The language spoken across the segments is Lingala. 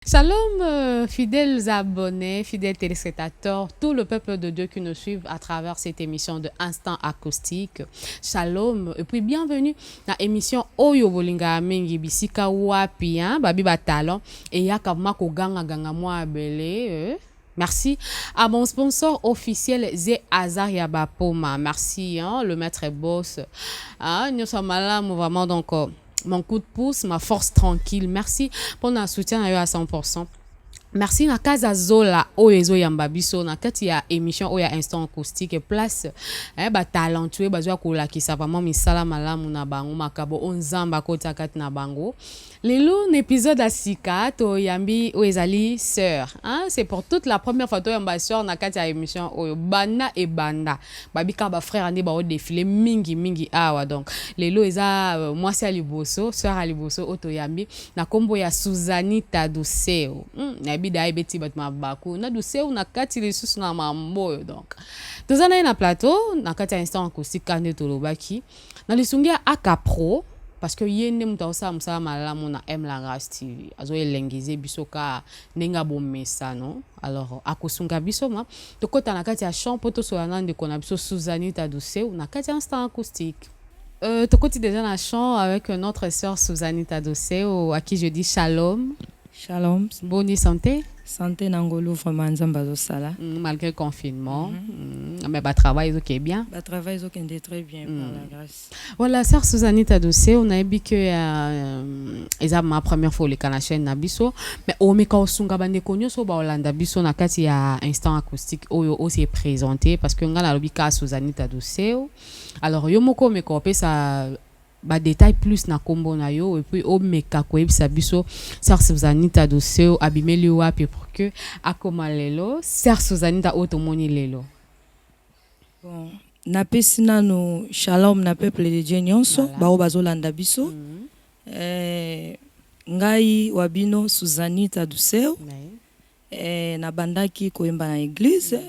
Shalom, fidèles abonnés, fidèles téléspectateurs, tout le peuple de Dieu qui nous suit à travers cette émission de Instant Acoustique. Shalom, et puis bienvenue dans l'émission Oyo Bolinga Mingi Bisika Wapi, Babi Batalon, et Yakavma Koganga Ganga Mwa Abele. Merci à mon sponsor officiel Zé Azar Yabapoma. Merci, le maître boss. Nous sommes là, vraiment donc. Mon coup de pouce, ma force tranquille. Merci pour notre soutien à 100%. Merci na kaza zola oyezo yamba biso na kati ya émission oya instant acoustique place ba talentueux bazwa kola ki ça vraiment misala malamu na bango makabo onzamba kota kati na bango lelo un épisode à sika to yambi oyezali sœur c'est pour toute la première fois to yamba sœur na kati ya émission oyo banda et banda babika ba frère ande ba o défilé mingi awa donc lelo eza moi c'est aliboso sœur aliboso oto yambi na kombo ya Suzanita Duseo bida beti bat mabaku na Duseo na kati lisusu na mamboyo donc tozana na plateau na kati ya instant acoustique kande tolobaki na lisungia aka pro parce que yende mutaosa msala malamu na M Langas TV azo elengize bisoka nenga bomesa no alors akosunga biso ma tokota na kati ya champ poto solana ndeko na biso Suzanita Duseo na kati ya instant acoustique. Tokoti déjà na champ avec notre sœur Suzanita Duseo à qui je dis shalom. Shalom. Bonne santé. Santé nangolo vraiment nzambazo sala. Malgré le confinement. Mais bah travail ok bien. Bah travail ok très bien par la grâce. Voilà, sœur Suzanita Duseo, on a dit que eza ma première fois le kana chaîne na biso mais o meka osunga bande konyo so ba Olanda biso na kati ya instant acoustique oyo aussi présenté parce que ngana lobika Suzanita Duseo. Alors yo moko meka opesa ba détail plus na kombo na yo et puis o meka ko ebisa biso sœur Suzanita Duseo abimeli wapi pour que akoma lelo sœur Suzanita otomoni lelo. Bon, napesi nano shalom na peuple de Dieu nyonso bao bazolanda biso. Ngai wabino Suzanita Duseo. Na bandaki koyemba na église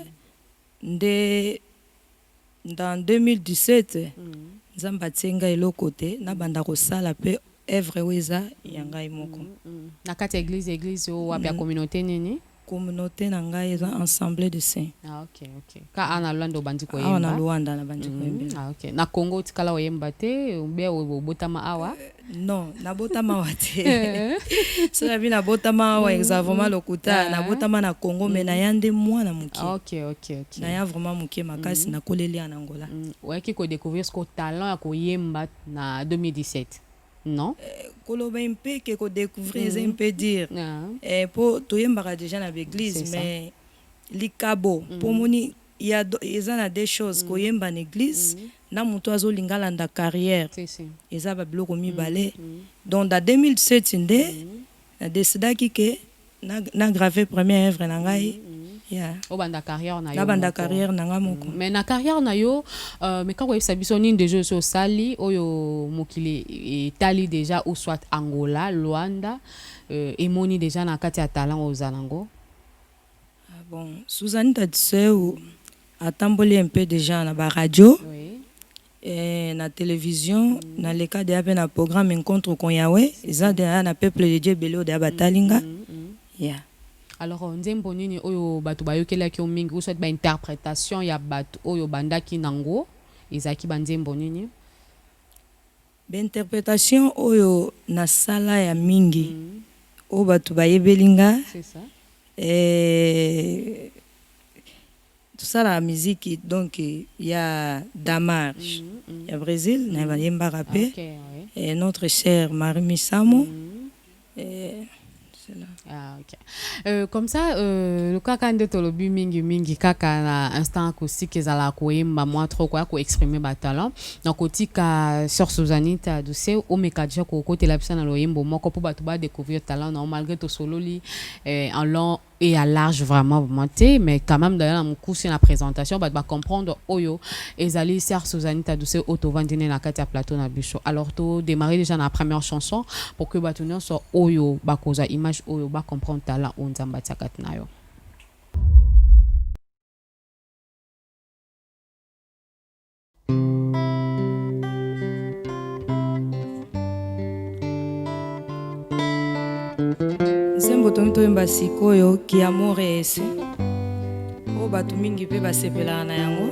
nde dans 2017 nzamba tsenga eloko te na banda kosala pe œuvre weza ya ngai moko na kati église o wapi ya communauté nini communauté na ngai eza assemblée de saints. Ok ka ana Luanda bandi ko yemba ana Luanda na bandi ko yemba ok na Congo tikala o yemba te ube o botama awa non na botama wa te so na bi na botama awa exactement lokuta na botama na Congo mais na yande mwana muke ok na ya vraiment muke makasi na koleli en Angola ouais qui ko découvrir ce talent ya ko yemba na 2017 non koloba mpe ke ko découvrir un peu dire pour toyembaka déjà na l'église mais likabo pour moni il y a des choses koyemba na église na muto azolingala nda carrière eza ba biloko mibale donc dans 2007 nde na décidaki ke na graver première œuvre na ngai o banda carrière na yo na banda carrière na nga moko mais na carrière na yo mais quand vous savez son déjà so sali oyo mokili etali déjà ou soit Angola Luanda et moni déjà na kati ya talent aux alango bon Suzanita Duseo atamboli un peu déjà na ba radio na télévision na le cas de na programme Encontre con Yahweh eza de na peuple de Dieu belo de batalinga alors nzembo nini oyo bato bayokelaki mingi ou soit ba interprétation ya bato oyo bandaki nango ezaki banzembo nini ba interprétation oyo na sala ya mingi o bato bayebelinga c'est ça tout ça la musique donc il y a Damarche il y a Brésil na bayemba rapé et notre chère Marie Misamo comme ça le kaka nde tolobi mingi kaka na instant acoustique ezala koyemba moi trop quoi ko exprimer ba talent na kotika sœur Suzanita Duseo o mekadja ko kotela bisa na loyembo moko po bato ba découvrir talent na malgré to sololi en long et à large vraiment monté mais quand même dans mon cours sur la présentation bah comprendre oyo ezali sœur Suzanita Duseo auto vandine na kati ya plateau na biso alors to démarrer déjà la première chanson pour que batunyo so oyo ba koza image oyo ba comprendre talent on nzamba tsakat na yo nyimbo toyemba sikoyo ki amore ese oyo bato mingi mpe basepelaka na yango.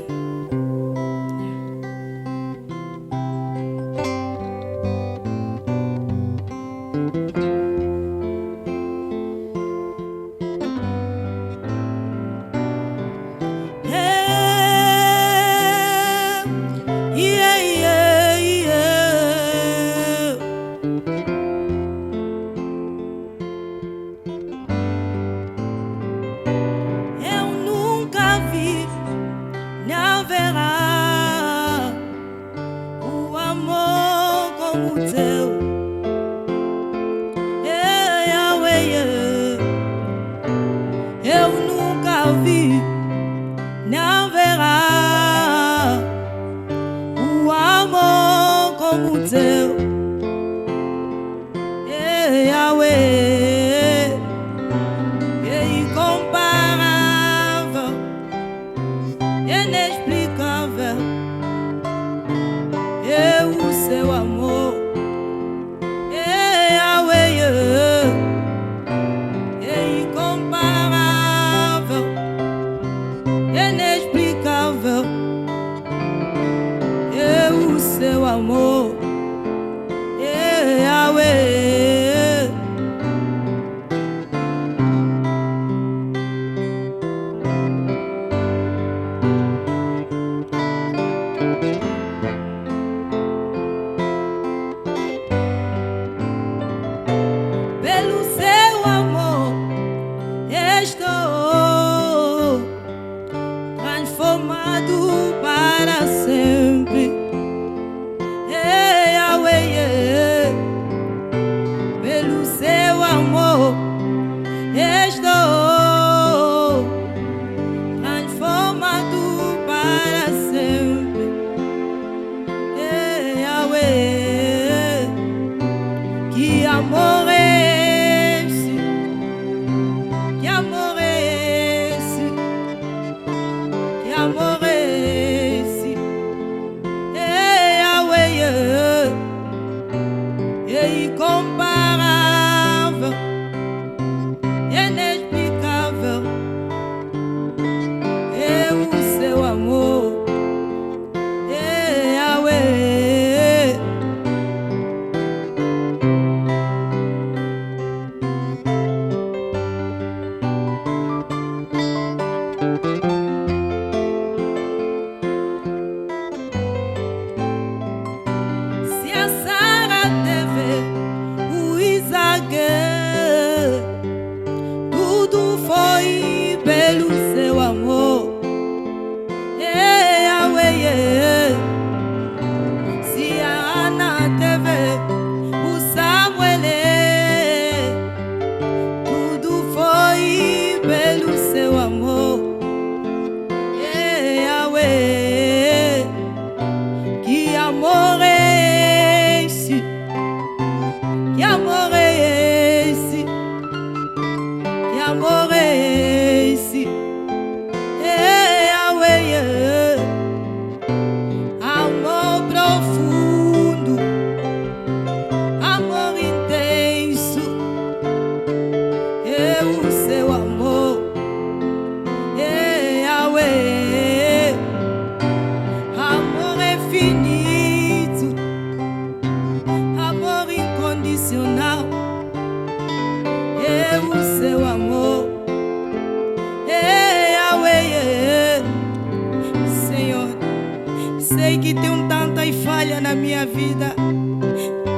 Sei que tenho tanta falha na minha vida,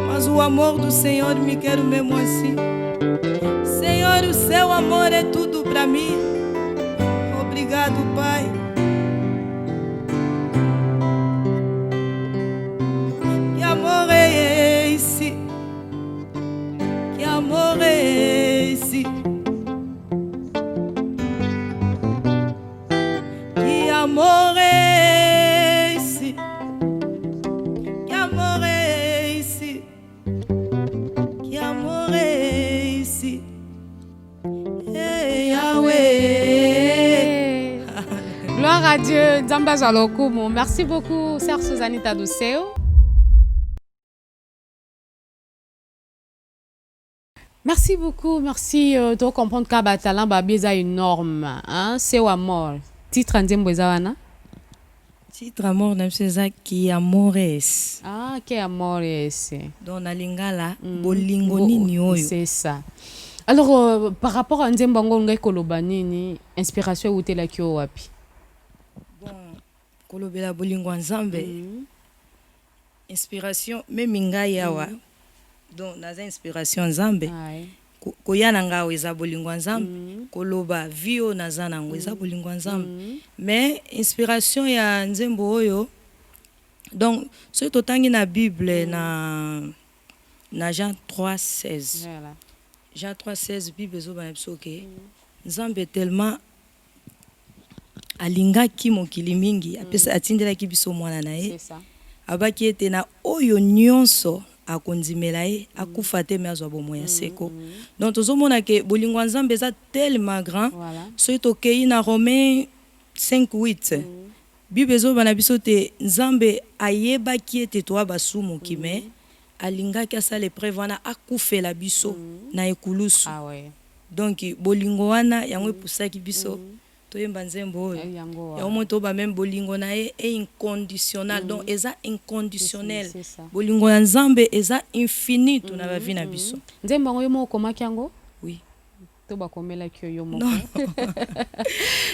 mas o amor do Senhor me quer mesmo assim. Senhor, o seu amor é tudo para mim. Obrigado, Pai. Que amor é esse? Que amor é esse? Que amor é esse? Que amor é esse? Que amor é esse? Hey, Yahweh. Gloire à Dieu. Nzambe azala okumu. Merci beaucoup, Sœur Susanita Douceo. Merci beaucoup, merci. Tu comprends que le talent est énorme. Hein? C'est wa mort. Titre nzembo wana? Titre amor na mseza ki amores. Ah, qui amores. Donc na lingala bolingo nini oyo. C'est ça. Alors par rapport à nzembo ngo ngai koloba nini, inspiration utela kyo wapi? Bon, kolobela bolingo nzambe. Inspiration même ngai yawa. Donc naza inspiration nzambe. Koyana ngawe eza bolingo nzambe, koloba vio naza nango eza bolingo nzambe. Mais inspiration ya nzembo oyo, donc ce totangi na Bible na Jean 3:16. Voilà. Jean 3:16 Bible zo ba bisoke. Nzambe tellement alingaki mokili mingi, apesa atindelaki biso mwana na ye. C'est ça. Abaki ete na oyo nyonso akondimela ye akufa te me azwa bomoi ya seko. Donc tozomona ke bolingo nzambe eza tellement grand. Soki tokei na Romain 5:8 Bible ezobana biso te nzambe ayebaki ete toa basumu kime alingaki asala epreuve wana akufela biso na ekulusu. Donc bolingo wana yango epusaki biso toyemba nzembo oyo ya omo toba même bolingo na ye est inconditionnel. Donc eza inconditionnel. Bolingo ya nzambe eza infini to na ba vie na biso. Nzembo ngo yomo komaki yango? Oui. To ba komela kyo yomo.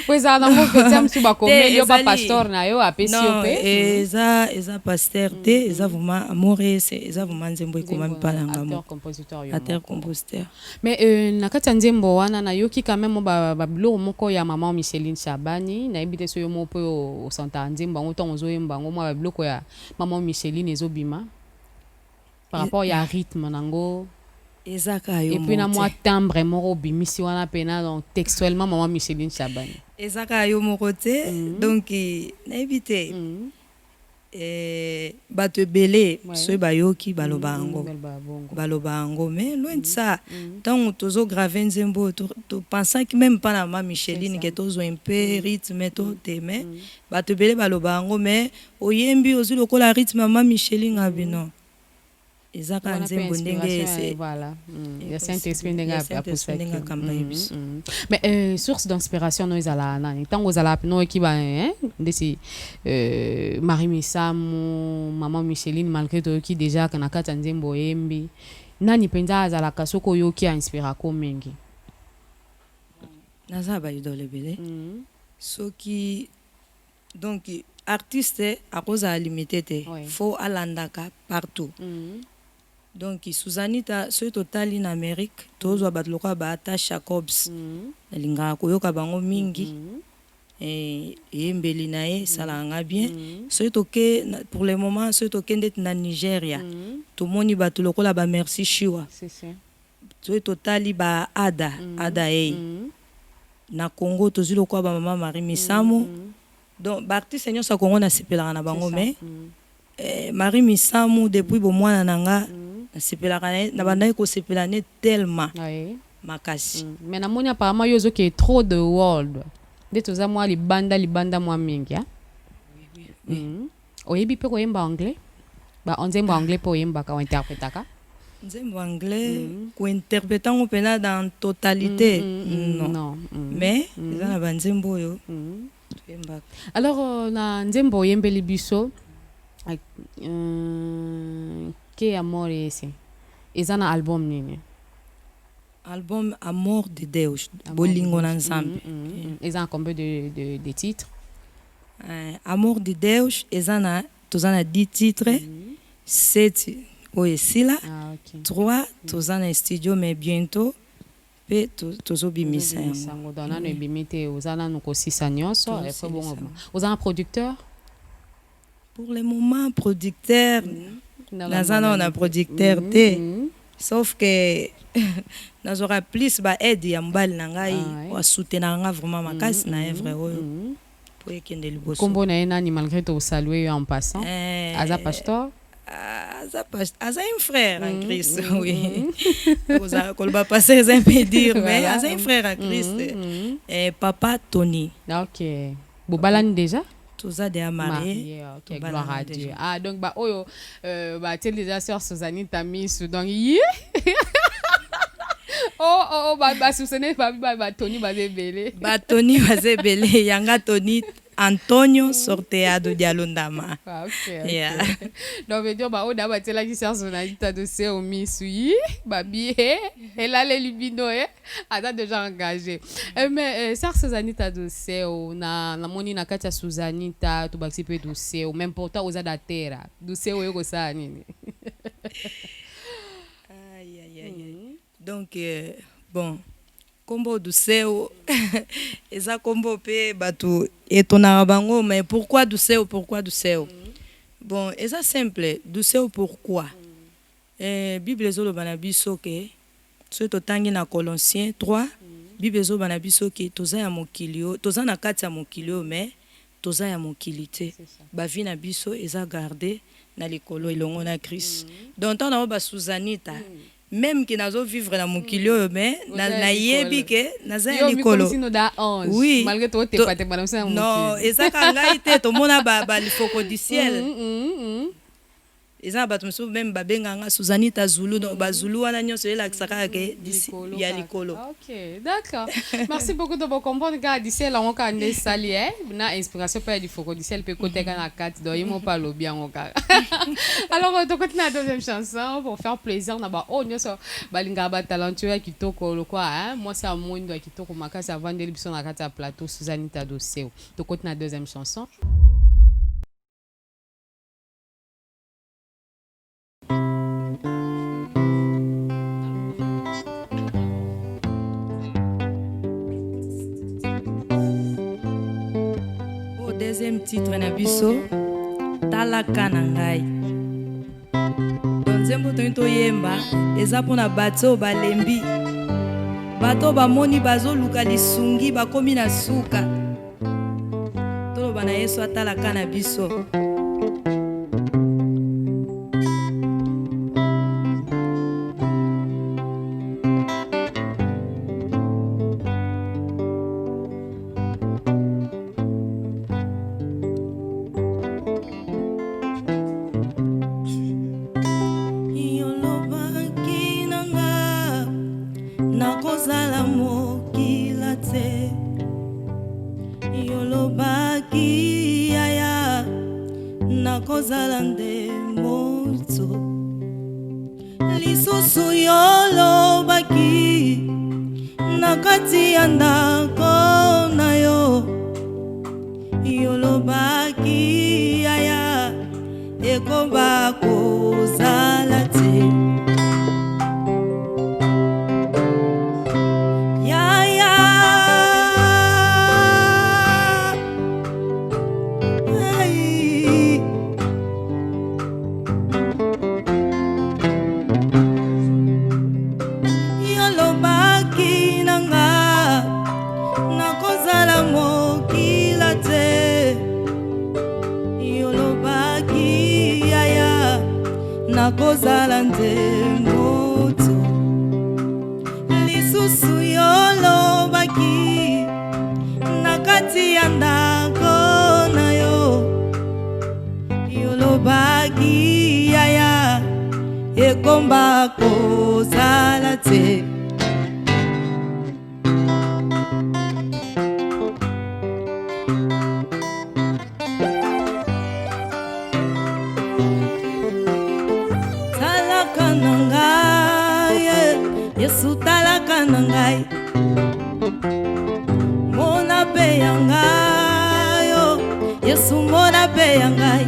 Poza na mo petit am suba komeli yo ba pasteur na yo apesi yo pe. Eza pasteur te, eza vraiment amore, eza vraiment nzembo ikomami pa na ngamo. Acteur compositeur. Mais na kati nzembo wana na yoki quand même ba bilo moko ya maman Micheline Chabani na ebite so yo mo po o santa nzembo ngo to ozo yemba ngo ba bilo ko ya maman Micheline ezobima. Par rapport ya rythme nango. Et puis na moi timbre moko bimisi wana pena donc textuellement maman Micheline Chabani. Ezaka yo mo côté donc na éviter bato belé so bayoki baloba ngo mais loin de ça tant tozo graver nzembo to pensant que même pas na maman Micheline que tozo un peu rythme to mais bato belé baloba ngo mais oyembi ozu lokola rythme maman Micheline abino. Ezaka nzembo ndenge c'est voilà ya Saint-Esprit ndenge apusaki mais source d'inspiration no ezala nani tango ezala no ekiba ndesi Marie Misamu maman Micheline malgré tout qui déjà kana kata nzembo yembi nani penza azala kasoko yoki a inspira ko mingi naza ba idole bele soki donc artiste à cause à limité faut alandaka partout. Donc Suzanita ce total en Amérique tozo batloko ba ata Jacobs linga koyoka bango mingi embeli nae salanga bien ce toke pour le moment ce toke ndet na Nigeria tout moni batloko la ba merci Shiwa c'est ça ce total ba ada na Congo tozilo ko ba maman Marie Misamu donc artiste seigneur sa Congo na sepela na bango mais Marie Misamu depuis bo mwana nanga sepela na banda ko sepela ne tellement makasi mais na moni apparemment yozo qui est trop de world de toza moi libanda moi mingi oui oyebi pe ko yemba anglais ba onzembo anglais po yemba ka interprétaka nzembo anglais ko interprétant pena dans totalité non mais za na banzembo yo yemba. Alors na nzembo yembeli biso que amor esse ezana album nini album Amor de Deus bolingo na nzambe ezana combien de titres Amor de Deus ezana tozana 10 titres 7 oesila 3 tozana studio mais bientôt pe tozobimisa yango dona no bimite ozana no kosisa nyonso et puis bon ozana producteur pour le moment producteur nazana on a producteur te sauf que nazora plus ba aide ya mbali na ngai wa soutenir nga vraiment makasi na œuvre oyo pour ekende liboso kombo na nani malgré tout saluer en passant aza pasteur aza un frère en Christ oui oza kolba passer un peu dire mais aza un frère en Christ papa Tony. OK bobalani déjà Toza de marié. OK, gloire à Dieu. Ah donc ba oyo ba tel déjà sœur Suzanne Tamisu donc souvenez pas Tony Bazebele. Tony Bazebele, yanga Tony Antonio Sorteado Dialondama. Okay. Yeah. Donc veut dire on a battu la qui cherche son agita de c'est au misui, babi et là les libino a déjà engagé. Mais ça ces anita de c'est na moni na katia Suzanita to participer de c'est même pourtant aux adatera. De c'est o ça nini. Aïe. Donc bon combo du seo eza combo pe batu etona bango mais pourquoi du seo bon eza simple du seo pourquoi Bible ezolo bana biso ke so totangi na Colossiens 3 Bible ezolo bana biso ke toza ya mokilio toza na kati ya mokilio mais toza ya mokilité ba vie na biso eza garder na likolo elongo na Christ donc tant na ba Suzanita même qui nazo vivre na mokilio mais na yebi ke naza ya likolo oui malgré toi t'es pas madame ça non ezaka ngai te to mona ba lifoko du ciel eza bato mosusu même babenganga Suzanita Zulu donc bazulu wana nyonso elakisaka ke ya likolo. Ok, d'accord. Merci beaucoup de vous comprendre car d'ici là on a des saliers na inspiration pas du foko du ciel peut côté kana 4 donc il m'a pas le bien on car. Alors on continue la deuxième chanson pour faire plaisir na ba nyonso balinga ba talentueux kitoko le quoi hein moi c'est amondo kitoko makasi avant de biso na kata plateau Suzanita Doseo. Donc continue la deuxième chanson. Deuxième titre na biso talaka na ngai nzembo to yemba eza pona bato balembi bato bamoni bazoluka lisungi bakomi na suka toloba na Yesu atalaka na biso. Lisusu yolobaki nakati ya ndako na yo yolobaki yaya ekoba kozala te yaya nakozala ndemoto lisusu yolobaki nakati ya ndako na yo yolobaki yaya ekomba kozala te Yesu talaka na ngai mona pe ya ngai yo Yesu mona pe ya ngai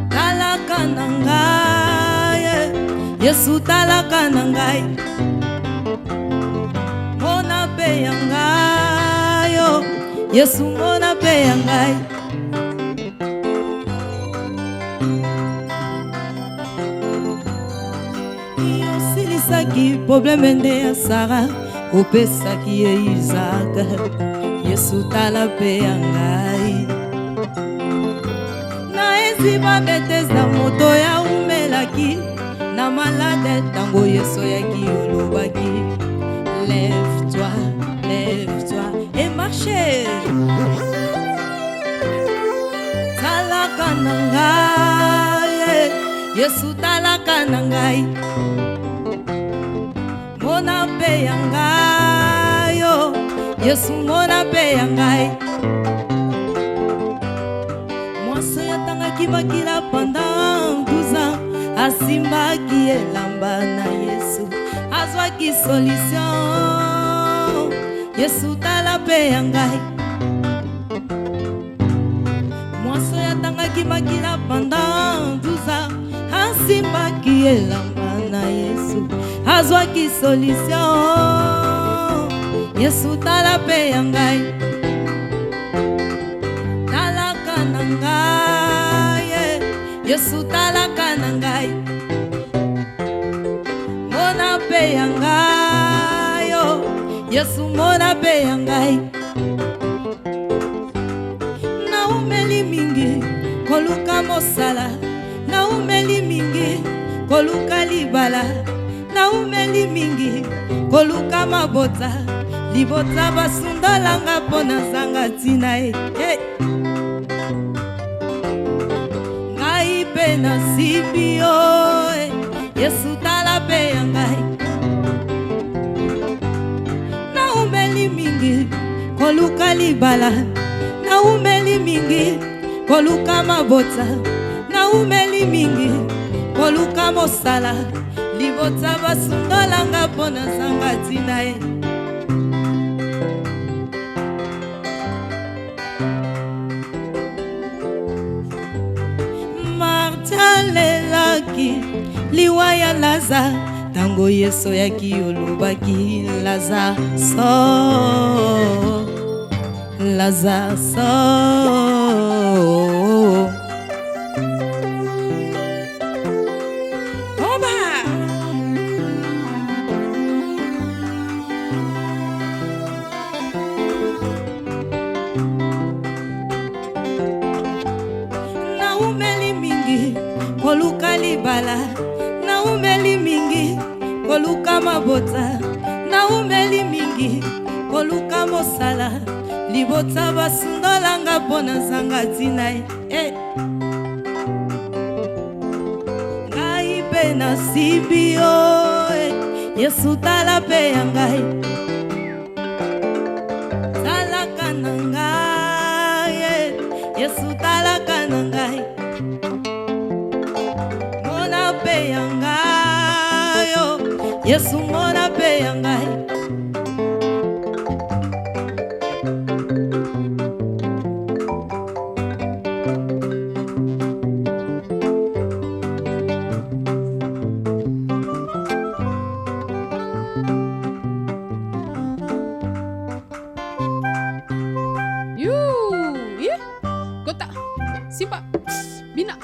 talaka na ngai Yesu talaka na ngai mona pe ya ngai yo Yesu mona pe ya ngai problème nde ya Sara opesaki ye Isaka Yesu tala pe ya ngai na eziba betesda moto ya umelaki na malade tango Yesu yaki olobaki lève-toi et marche talaka na ngai Yesu talaka na ngai mona pe ya ngai yo Yesu mona pe ya ngai mwasi atangaki makila pendant 12 ans asimbaki elamba na Yesu azwaki solution Yesu tala pe ya ngai mwasi atangaki makila pendant 12 ans asimbaki elamba na Yesu azwaki solution Yesu tala pe ya ngai talaka na ngai Yesu talaka na ngai mona pe ya ngai yo Yesu mona pe ya ngai naumeli mingi koluka mosala naumeli mingi koluka libala naumeli mingi koluka mabota libota basundolanga pona zanga tina ngai pe na sibio Yesu tala pe ya ngai naumeli mingi koluka libala naumeli mingi koluka mabota naumeli mingi koluka mosala libota basundolanga pona zanga tina martalelaki liwa ya Lazare tango Yesu yaki olobaki Lazare sort Lazare sort koluka libala naumeli mingi koluka mabota naumeli mingi koluka mosala libota basundolanga pona zanga tina ngai pe na sibio Yesu tala pe ya ngai talaka na ngai Yesu talaka na ngai pe ya ngai yo Yesu mona pe ya ngai Gota Simba Bina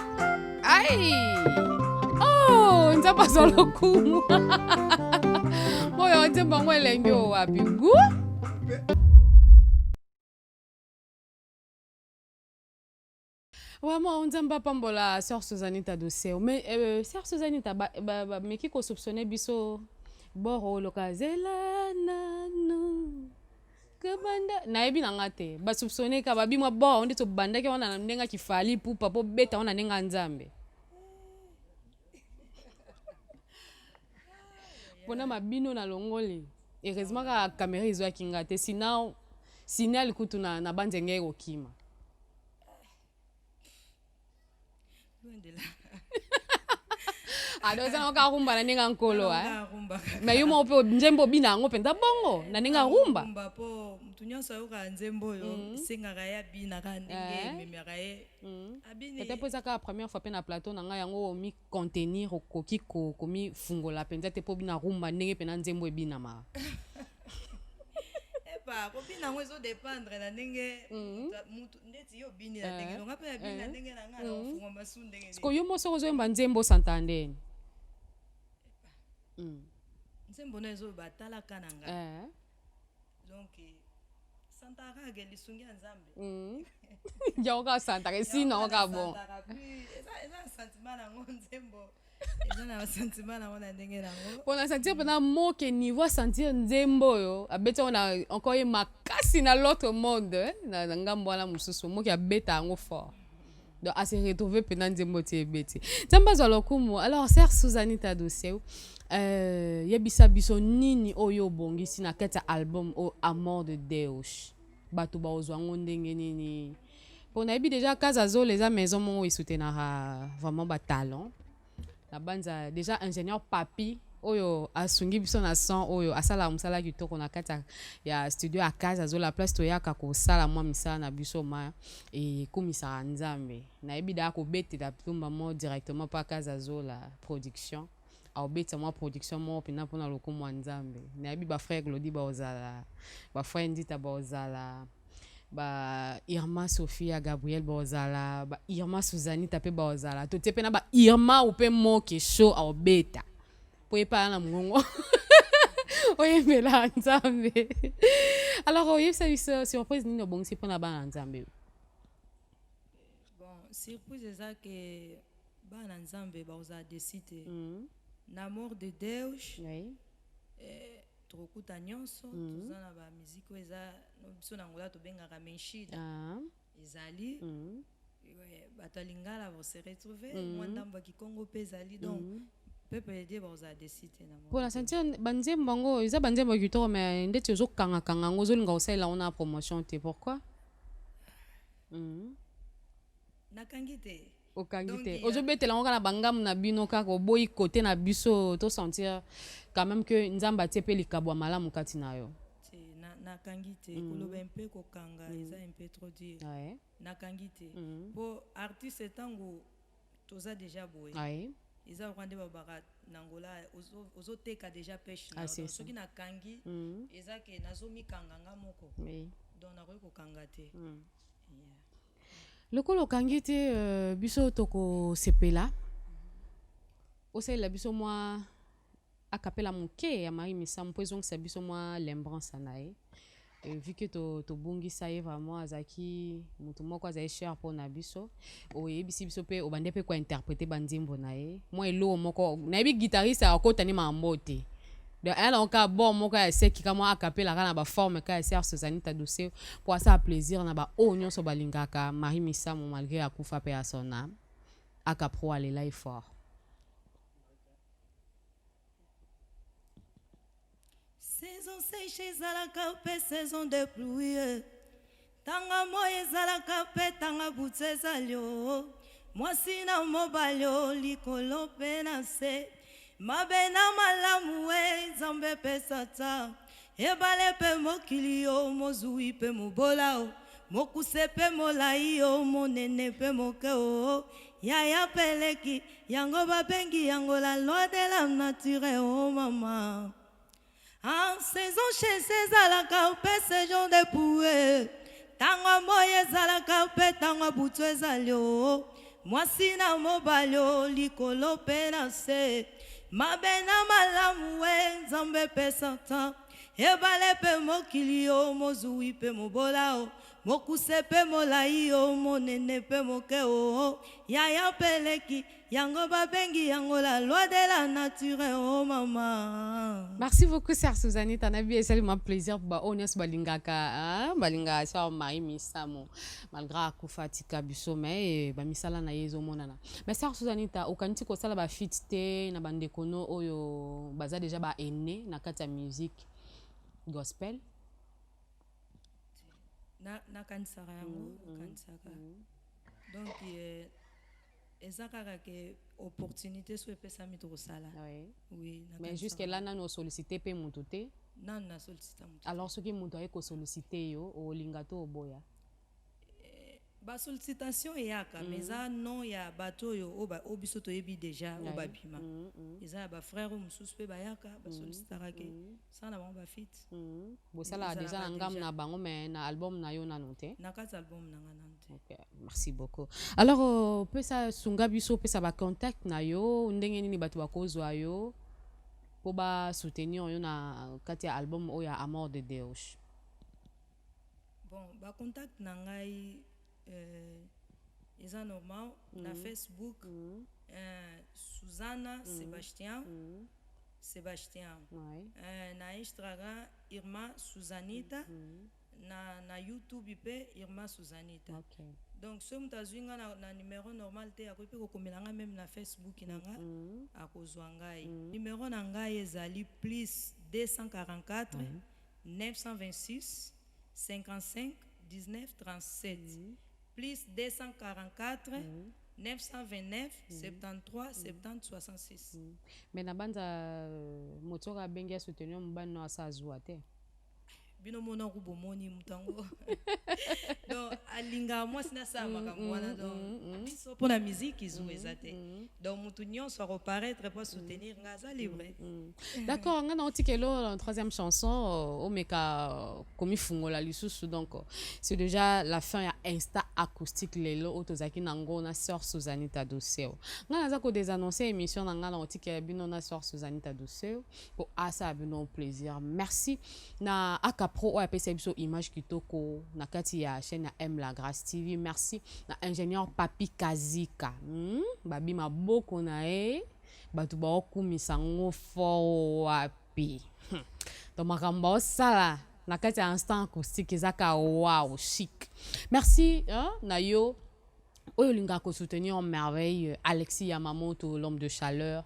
ai nzamba solo kumu moyo nzamba ngwelenge wapi gu Vraiment nzamba pambola sœur Suzanita dossier mais sœur Suzanita mais qui ko soupçonner biso boro lokazela nanu kabanda na ebi na ngate ba soupçonner ka babi mwa bo on dit to banda ke wana ndenga kifali pupa po beta wana nenga nzambe pona mabino na longoli heureusement ka caméra izo akinga te sinon signal kutu na banzenge okima adoza ngoka rumba na ninga nkolo mais yumo pe njembo bina ngo penda bongo na ninga rumba po mtunyoso yoka nzembo yo singa ya bina ka ndenge memera abini peut-être pour ça ka première fois pe na plateau na nga yango mi contenir okoki ko mi fungola penza te po bina rumba ndenge pe na nzembo e bina ma ko bina ngo zo dépendre na ndenge mutu ndeti yo bini na ndenge nga pe bina ndenge na nga na fungo masu ndenge sko yo moso zo mba nzembo santandeni nzembo na zo batala kananga donc santa ka ke lisungi nzambe Yoga santa ke sino ka bon eza sentiment na ngo nzembo eza na sentiment na ngo na ndenge na ngo pona sentir pena mo ke niveau sentir nzembo yo abeta on a encore e makasi na l'autre monde na ngambo na mususu mo ke abeta ngo fort donc à se retrouver pendant des mots bêtis tamba zalo kumu alors sœur Susanita Doseu yebisa biso nini oyo bongisi na kati album o Amour de Deus bato ba ozwango ndenge nini pour nayebi déjà Kazazo les a maison mon soutenara vraiment ba talent la banza déjà ingénieur papi oyo asungi biso na son oyo asala musala kitoko na kati ya studio a Kazazo la place to yaka ko sala mwa misala na biso ma et komisa nzambe nayebi da ko bete da tumba mo directement pa Kazazo la production a obeta mwa production mo pina pona lokumu nzambe nayebi ba frère Glody ba ozala ba frère Ndita ba ozala ba Irma Sophia Gabriel Bozala ba Irma Suzanita pe Bozala to te pe na ba Irma ou pe mo ke show a obeta po epa na mungo oye mela nzambe alors oye ça surprise ni no bon si pona ba nzambe bon surprise ça que ba nzambe ba oza décider na mort de Deus oui trokuta nyonso tozana ba musique eza no biso na ngola to bengaka menshida ezali bato lingala vont se retrouver mwandamba kikongo pe ezali donc peuple de baza décider na pour la sentir banzembo bango eza banzembo kitoko mais ndeti ozo kanga kanga ngozo linga osala ona promotion te pourquoi nakangi te okangite ozo betela ngo na bangamu na bino kaka oboyi côté na biso to sentir quand même que nzamba tepe likabwa malamu kati na yo nakangi te koloba mpe kokanga eza un peu trop dire nakangi te po artiste tango toza déjà boye eza kwande babaka nangola ozoteka déjà pêche na soki nakangi eza ke nazomikanga nga moko donc nakoki kokanga te lokolo okangi te biso tokosepela osalela biso mwa akapela moke ya Marie Missa mpo ezongisa biso mwa lembrance na ye vu que tobongisa ye vraiment azaki moto moko azali cher mpona biso oyebisi biso mpe obande mpe kointerprete banzembo na ye mwa eloko moko nayebi guitariste akotani mambo te donc ala oka bon moko ya seki kama akapela kana ba forme ka sœur Susanita Doseu pour asa plaisir na ba o nyonso balingaka Marie Missa malgré akufa pe asona akapro alela effort saison sèche ezalaka mpe saison de pluie tanga moyi ezalaka mpe tanga butsu ezali o mwasi na mobali o likolo mpe na se mabe na malamu e nzambe pesa ta ebale mpe mokili o mozwi mpe mobola o mokuse mpe molai o monene mpe moke o yaya peleki yango babengi yango la loi de la nature o mama en saison chaise ezalaka mpe saison de pouet tanga moyi ezalaka mpe tanga butu ezali o mwasi na mobali o likolo mpe na se mabe na malamu e nzambe pesa ta ebale mpe mokili o mozwi mpe mobola o mokuse mpe molai o monene mpe moke o yaya peleki yango babengi yango la loi de la nature o mama. Merci beaucoup sœur Susanita nabi esali ma plaisir ba ones balingaka balinga sa Marie Missa malgré akufa tika biso mais ba misala na yezo monana mais sœur Susanita okaniti ko sala ba fit te na bande kono oyo baza déjà ba aîné na kati ya musique gospel na kanisaka yango kanisaka donc ezakaka ke opportunité so epesami tokosala oui mais jusque là nano sollicité pe mutu te nanu na sollicita mutu alors soki mutu aye kosollicite yo olinga to oboya basollicitation eyaka mais eza non ya bato oyo o biso toyebi déjà o babima eza ya bafrère mosusu mpe bayaka basollicitaka ke sana bango bafit bosala déjà na ngamu na bango mais na album na yo nano te na kati album na nga nano te okay. Merci beaucoup alors pesa sunga biso pesa bacontact na yo ndenge nini bato bakozwa yo po basoutenir yo na kati ya album oyo ya Amour de Deus bon bacontact na ngai eza normal na Facebook Susana Sébastien na Instagram Irma Susanita na YouTube pe Irma Susanita Donc ce mutazwinga na numéro normal te akoki kokomelanga même na Facebook nanga akozwa ngai. Numéro na ngai ezali plus 244 926 55 19 37 plus 244 929 73 70 66. Mais na banza motoka bengi ya soutenir mbano asa zwa te. Bino mona kubomoni mutango. Donc alinga moi sina sa makamwana donc biso pona musique izu ezate. Donc mutu nyonso reparaître pour soutenir ngaza libre. D'accord, nga na otikelo la troisième chanson o meka komi fungola lisusu donc c'est déjà la fin ya Insta acoustique lelo otozaki nango na sœur Suzanita Doseo. Nga naza ko désannoncer émission na nga na otikelo bino na sœur Suzanita Doseo ko asa bino plaisir. Merci na Pro ou apesa biso image kitoko na kati ya chaîne ya M La Grâce TV. Merci na ingénieur Papi Kazika. Babi maboko na batu ba okumisa ngo fo wapi. Donc makambo sala na kati ya Instant Acoustique ezaka wow chic. Merci na yo oyo linga ko soutenir en merveille Alexis Yamamoto, l'homme de chaleur.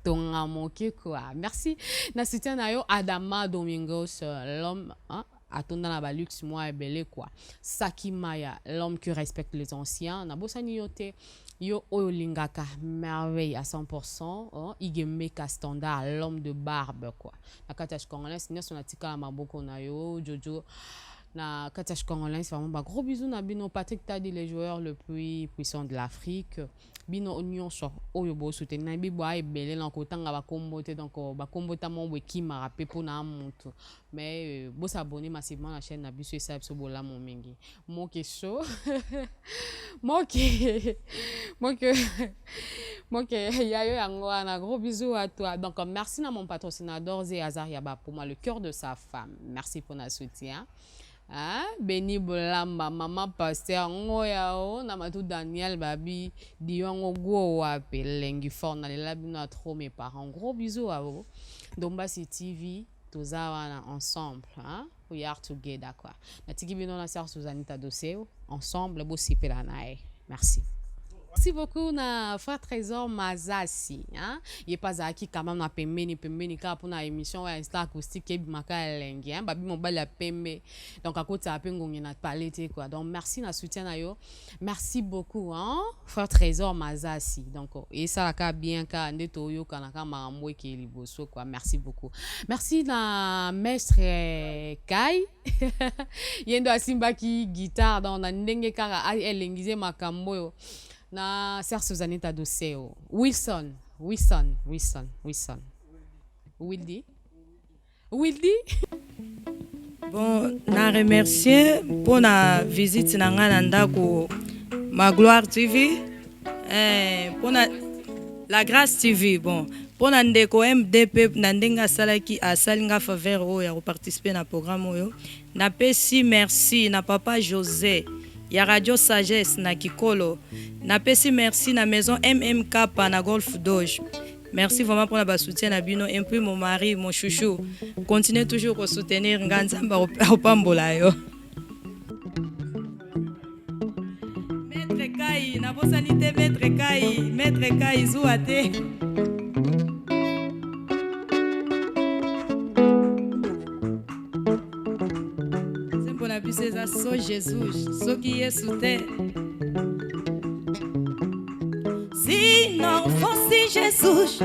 Ton amoke quoi. Merci. Na soutien na yo Adama Domingos, l'homme attendant la balux moi et belé quoi. Saki Maya, l'homme qui respecte les anciens. Na bosani yote yo oyo linga ka merveille à 100%. Igemeka standard, l'homme de barbe quoi. Na katash congolais sinon son atika maboko na yo Jojo. Na Katash Congolais, c'est vraiment gros bisous na bino Patrick Tadi, les joueurs le plus puissant de l'Afrique. Bino union so oyo bo soutenir bi boa ebele na kotanga ba kombote donc ba kombota mon weki ma rapé pour na montu. Mais bo s'abonner massivement à la chaîne na biso ça so bola mon mingi. Mo ke show. Mo ke yayo yango na gros bisous à toi. Donc merci na mon patrocinateur Zé Azariaba pour moi le cœur de sa femme. Merci pour notre soutien. Beni Bolamba, maman pasteur ngoya o na matu Daniel babi diongo go wape lengi fort na lela bino trop mes parents. Gros bisous à vous. Dombasi TV tozawana ensemble we are together quoi. Na tiki bino na sœur Suzanita Doseo ensemble bo sipela nae. Merci. Merci beaucoup na frère Trésor Mazasi il est pas aki quand même na pembeni ka pour na émission ya Insta Acoustique bimaka lengi babi mobile ya pembe donc à côté ape ngongi na palette quoi. Donc merci na soutien na yo. Merci beaucoup frère Trésor Mazasi. Donc et ça la ka bien ka ndeto yo kana ka marambo ke liboso quoi. Merci beaucoup. Merci na maître Kai yendo asimba ki guitare dans na ndenge kaka elengize makambo yo. Na sœur Suzanita Doseo. Wilson. Wildy. Bon, na remercier pour la visite na nga ndako Ma Gloire TV. Pour la Grâce TV. Bon, pour na ndeko MDP na ndenga salaki asalinga faveur o ya participer na programme oyo. Na pesi merci na papa José. Ya Radio Sagesse na Kikolo. Na pesi merci na maison MMK na Golf Doge. Merci vraiment pour la soutien na bino et puis mon mari, mon chouchou. Continuez toujours à soutenir Nganzamba au Pambola yo. Maître Kai, na bosanité Maître Kai Zouate. C'est ça, so Jésus, so qui est sous terre. Si não fosse Jesus,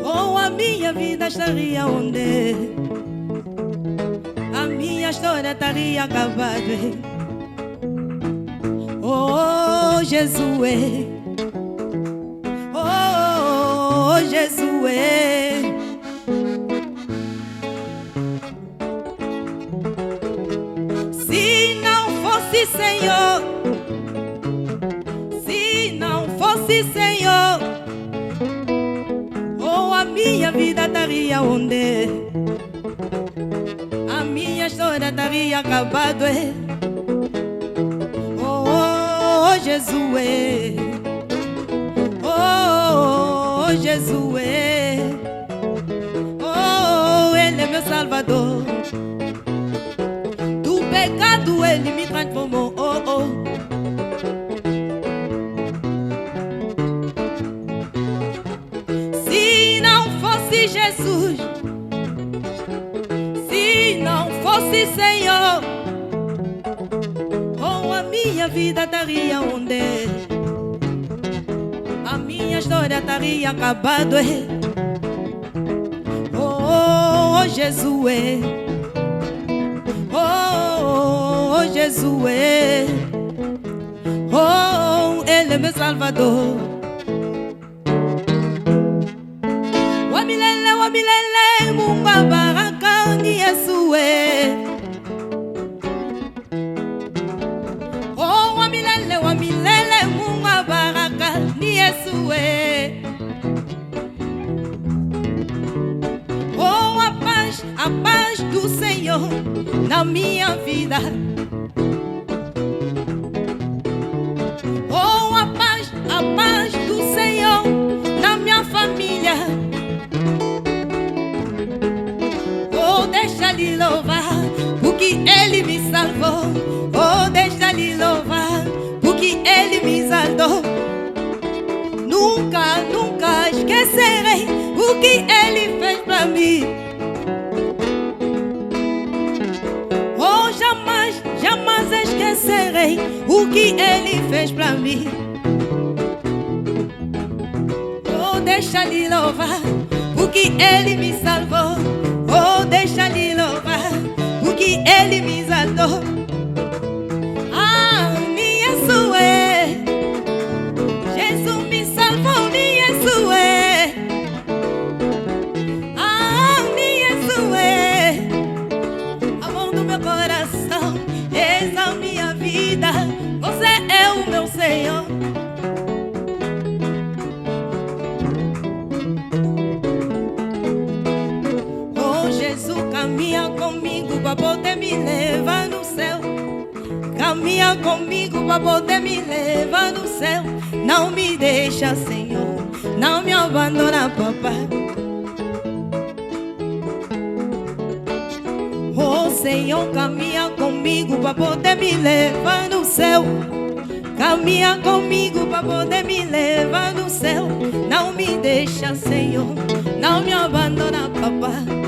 oh, a minha vida estaria onde? A minha história estaria acabada. Oh, Jesus, oh, Jesus. Senhor, oh, a minha vida estaria onde? A minha história estaria acabada. Oh, Jesus, oh, Jesus, oh, Ele é meu Salvador. Do pecado ele me transformou. Oh, oh. Se não fosse Jesus, se não fosse Senhor, oh, a minha vida estaria onde? A minha história estaria acabada. Oh, oh, Jesus, oh, oh, Jesus, oh, Ele é meu Salvador. Wamilele, wamilele, munga baraka ni Yesu. Oh, wamilele, wamilele, munga baraka ni Yesu. Oh, a paz do Senhor na minha vida. Oh, a paz do Senhor na minha família. Oh, deixa Ele louvar, porque Ele me salvou. Oh, deixa Ele louvar, porque Ele me exaltou. Nunca, nunca esquecerei o que Ele fez pra mim. Oh, jamais, jamais esquecerei o que Ele fez pra mim. Oh, deixa Ele louvar, porque Ele me salvou. Oh, deixa Ele louvar, porque Ele me exaltou. Ah, mi Jesus é, Jesus me salvou, mi Jesus é. Ah, mi Jesus é, amor do meu coração, és a minha vida, você é o meu Senhor. Caminha comigo pra poder me levar no céu. Caminha comigo pra poder me levar no céu. Não me deixa, Senhor, não me abandona, papai. Oh, Senhor, caminha comigo pra poder me levar no céu. Caminha comigo pra poder me levar no céu. Não me deixa, Senhor, não me abandona, papai.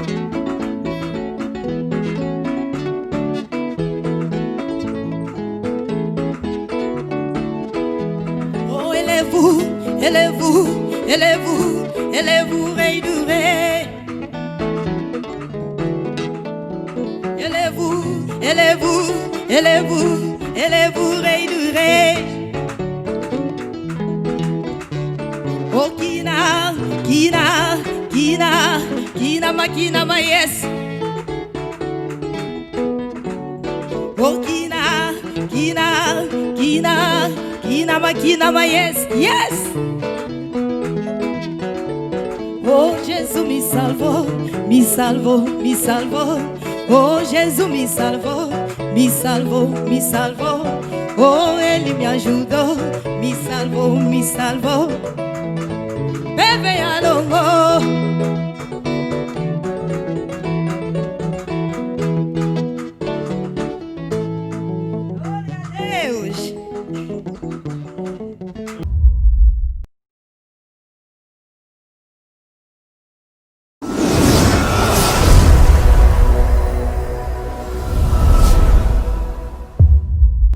Élève-vous, élève-vous, élève-vous, rei du rei. Élève-vous, élève-vous, élève-vous, élève-vous, rei du rei. Oh, Kina, Kina, Kina, Kina ma yes. Oh, Kina, Kina, Kina, Kina ma yes, yes. Oh, Jesus me salvou, me salvou, me salvou. Oh, Jesus me salvou, me salvou, me salvou. Oh, Ele me ajudou, me salvou, me salvou. Bebe